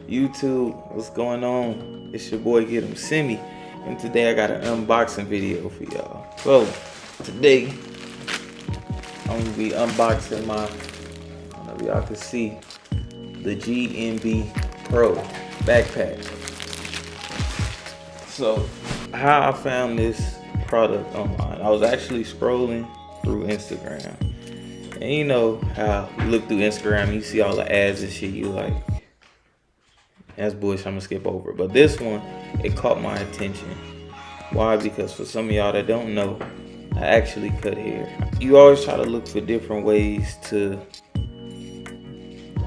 YouTube, what's going on? It's your boy Get 'em Simi, and today I got an unboxing video for y'all. So today I'm gonna be unboxing my, I don't know if y'all can see, the GNB Pro backpack. So how I found this product online, I was actually scrolling through Instagram, and you know how you look through Instagram and you see all the ads and shit, you like, that's bullshit, I'm gonna skip over it. But this one, it caught my attention. Why? Because for some of y'all that don't know, I actually cut hair. You always try to look for different ways to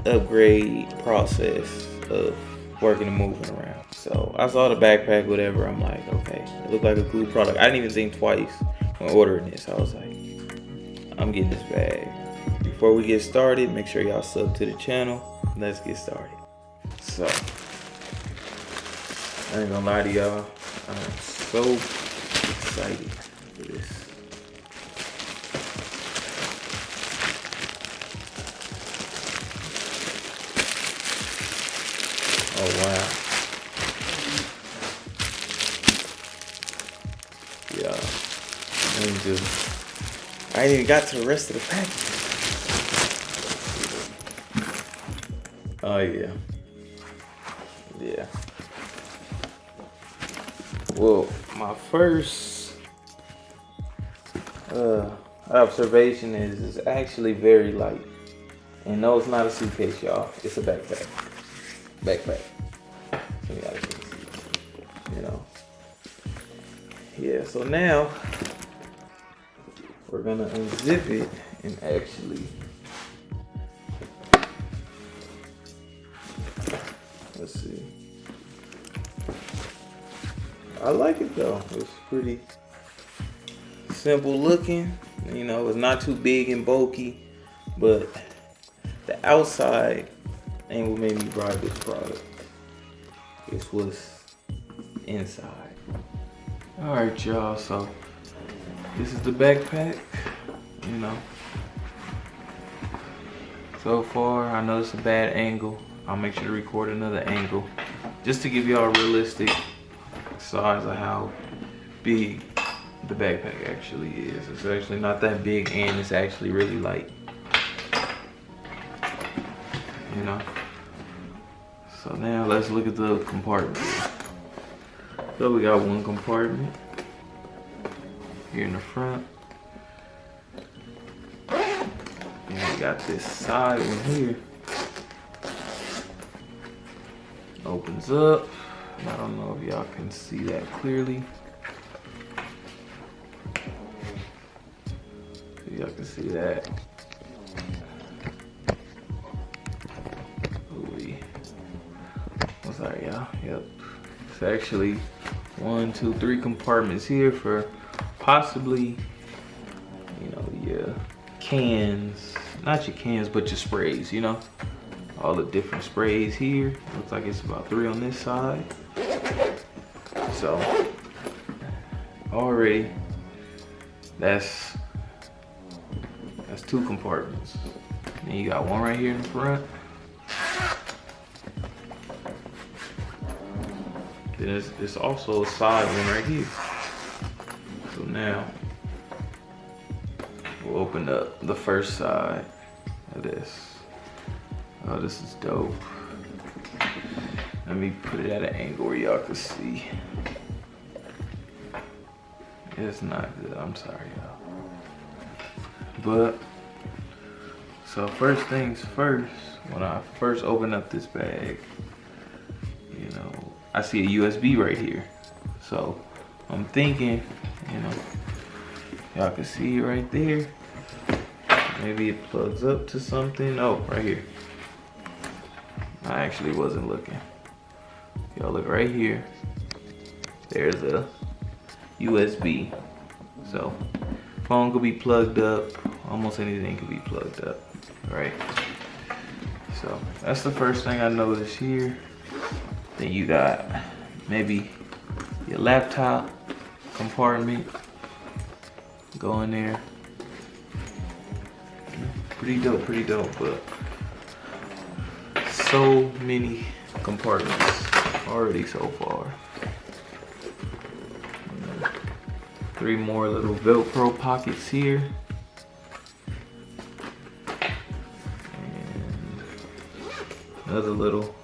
upgrade process of working and moving around. So I saw the backpack, whatever, I'm like, okay, it looked like a cool product. I didn't even think twice when ordering this. I was like, I'm getting this bag. Before we get started, make sure y'all sub to the channel. Let's get started. So, I ain't gonna lie to y'all, I'm so excited for this. Oh wow. Yeah. I ain't even got to the rest of the package. Oh yeah. Yeah. Well, my first observation is it's actually very light. And no, it's not a suitcase, y'all. It's a backpack. Backpack. So you gotta see, you know. Yeah, so now we're gonna unzip it and actually, let's see. I like it though. It's pretty simple looking. You know, it's not too big and bulky, but the outside ain't what made me buy this product. It's what's inside. All right, y'all. So this is the backpack. You know. So far, I know it's a bad angle. I'll make sure to record another angle just to give y'all a realistic size of how big the backpack actually is. It's actually not that big, and it's actually really light. You know. So now let's look at the compartments. So we got one compartment here in the front. And we got this side one here. Opens up. I don't know if y'all can see that clearly. Y'all can see that. Oh, sorry, y'all. Yep. It's actually 1, 2, 3 compartments here for possibly, you know, your cans. Not your cans, but your sprays, you know. All the different sprays here. Looks like it's about 3 on this side. So, already, that's 2 compartments. Then you got one right here in the front. Then it's also a side one right here. So now, we'll open up the first side of this. Oh, this is dope. Let me put it at an angle where y'all can see. It's not good, I'm sorry, y'all. But, so first things first, when I first open up this bag, you know, I see a USB right here. So, I'm thinking, you know, y'all can see it right there. Maybe it plugs up to something. Oh, right here. I actually wasn't looking. Y'all look right here. There's a USB. So phone could be plugged up. Almost anything could be plugged up, right? So that's the first thing I noticed here. Then you got maybe your laptop compartment. Go in there. Pretty dope, but so many compartments already so far. 3 more little Velcro pockets here. And another little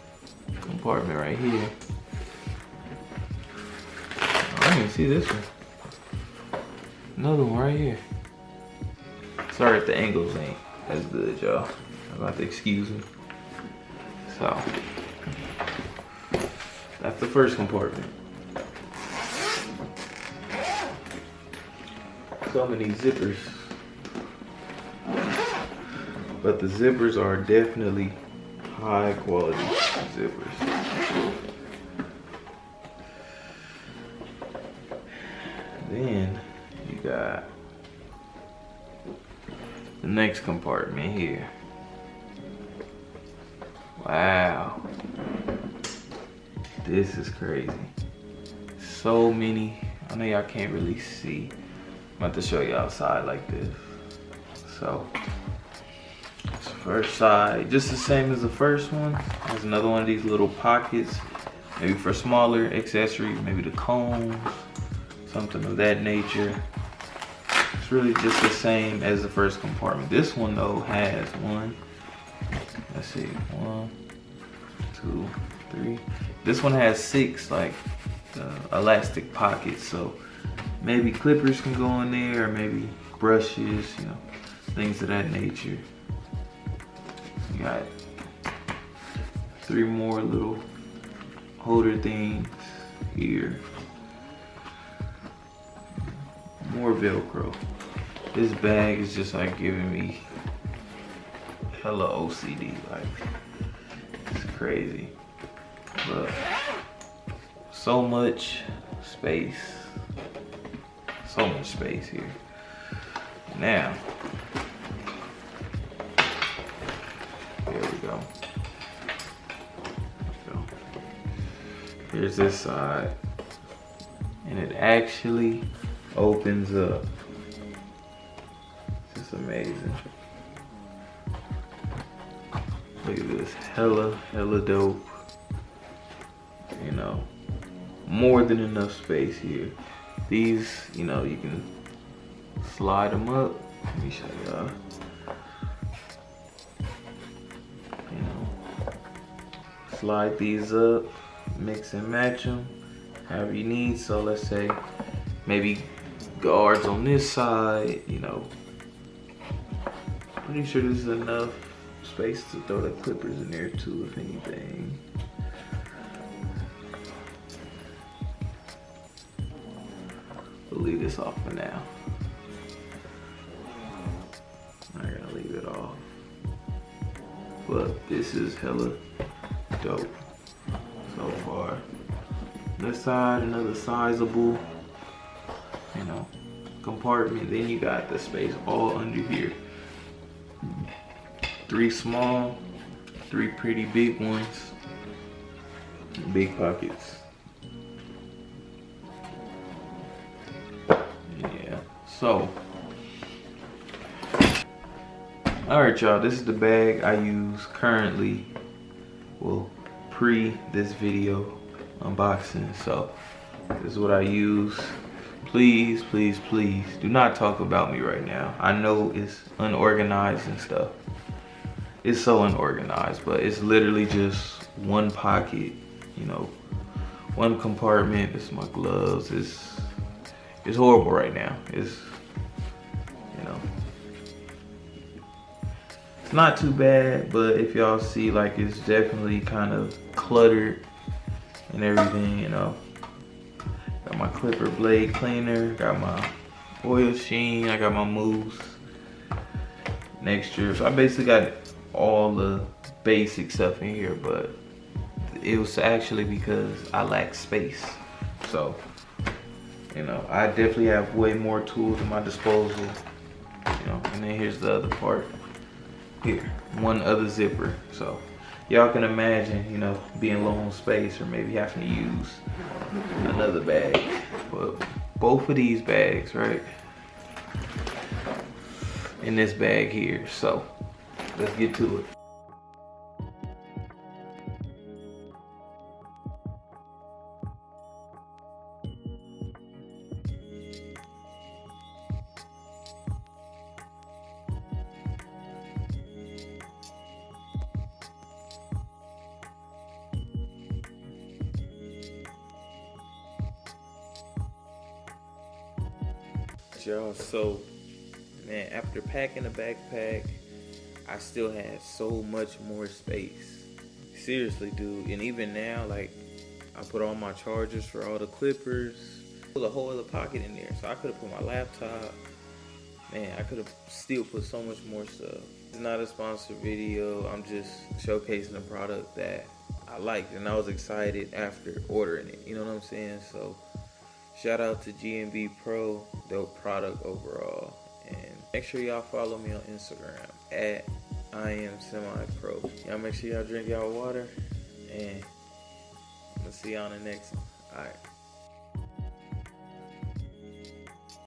compartment right here. Oh, I didn't see this one. Another one right here. Sorry if the angles ain't as good, y'all. I'm about to excuse me. So, that's the first compartment. So many zippers. But the zippers are definitely high quality zippers. Then you got the next compartment here. Wow. This is crazy. So many. I know y'all can't really see. I'm about to show you outside like this. So, this first side, just the same as the first one. There's another one of these little pockets, maybe for smaller accessories, maybe the combs, something of that nature. It's really just the same as the first compartment. This one though has one, let's see, 1, 2, 3. This one has 6 like elastic pockets, so maybe clippers can go in there, or maybe brushes, you know, things of that nature. You got 3 more little holder things here. More Velcro. This bag is just like giving me hella OCD, like it's crazy. But so much space. So much space here. Now, here we go. Here's this side. And it actually opens up. It's just amazing. Look at this, hella dope. You know, more than enough space here. These, you know, you can slide them up. Let me show y'all. You know, slide these up, mix and match them, however you need. So let's say maybe guards on this side, you know. Pretty sure this is enough space to throw the clippers in there too, if anything. We'll leave this off for now. I'm not gonna leave it off. But this is hella dope so far. This side, another sizable, you know, compartment. Then you got the space all under here. 3 small, 3 pretty big ones. Big pockets. Yeah, so. Alright y'all, this is the bag I use currently. Well, pre this video unboxing. So, this is what I use. Please, please, please do not talk about me right now. I know it's unorganized and stuff. It's so unorganized, but it's literally just one pocket, you know, one compartment. It's my gloves. It's horrible right now. It's, you know, it's not too bad, but if y'all see, like, it's definitely kind of cluttered and everything, you know. Got my clipper blade cleaner, got my oil sheen, I got my mousse next year. So I basically got all the basic stuff in here, but it was actually because I lack space. So, you know, I definitely have way more tools at my disposal, you know. And then here's the other part here, one other zipper. So y'all can imagine, you know, being low on space or maybe having to use another bag. But both of these bags, right, in this bag here. So let's get to it. y'all. So, man, after packing the backpack, I still had so much more space. Seriously, dude. And even now, like, I put all my chargers for all the clippers. There was a whole other pocket in there. So I could have put my laptop. Man, I could have still put so much more stuff. It's not a sponsored video. I'm just showcasing a product that I liked. And I was excited after ordering it. You know what I'm saying? So, shout out to G&B Pro. Dope product overall. And make sure y'all follow me on Instagram at I am semi-pro. Y'all make sure y'all drink y'all water. And I'm gonna see y'all on the next one. Alright.